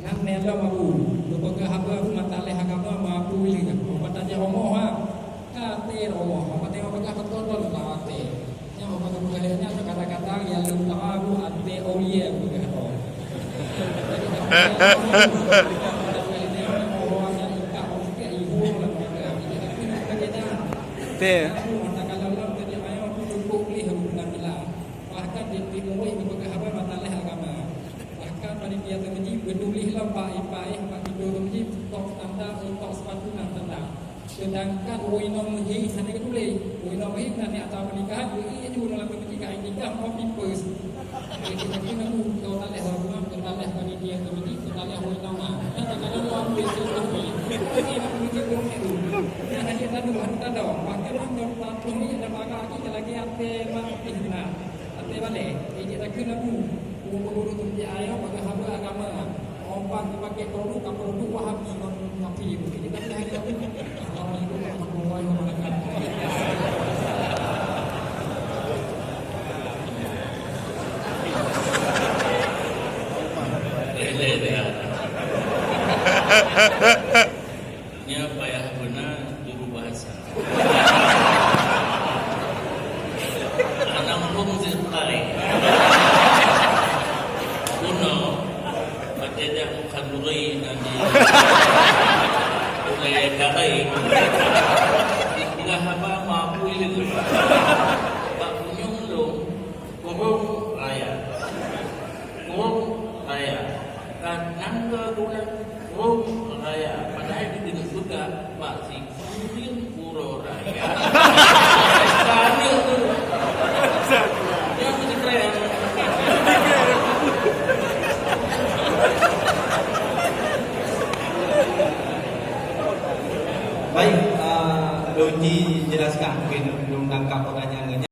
ngan nela mabu lupa haba matale agama mabu ini mata dia romo ha kate romo mata dia pakai betul lawate yang mata bukannya kata-kata yang lupa abu ate olie bukan Te. Bahkan di timur itu berkahaba masalah agama. Bahkan panitia terkeji bertulislah pai-pai bagi dorongji tok standar untuk sepatu dan tanda. Sedangkan uinom hi sana ketulis. Uinom hi nanti atau pernikahan ini juga dalam pernikahan nikah copy paste. Kita kena total agama, total panitia terkeji, total uinom. Kalau orang besar tapi ini nak mikir itu. Nah, kita ada bahkan orang pelaku ini ada bagi kita lagi apa makna. Apa balik? Ini kita kena guru tu ayah bagi hamba agama. Orang pakai produk Wahabi non Wahabi. Kita tak ada apa. Kalau itu orang mengatakan. Ini apa ya benar juru bahasa. Anak pun mesti tarik. Kuno, macam dia bukan mulai nanti. Mulai tarik. Tidak apa mampu itu. Pak Punyung lo, kurung raya, kan nangga bulan kurung raya. Padahal di surga masih kumpul puro raya. Kami itu, yang mesti keren. Baik, Doji jelaskan mungkin belum tangkap pertanyaannya.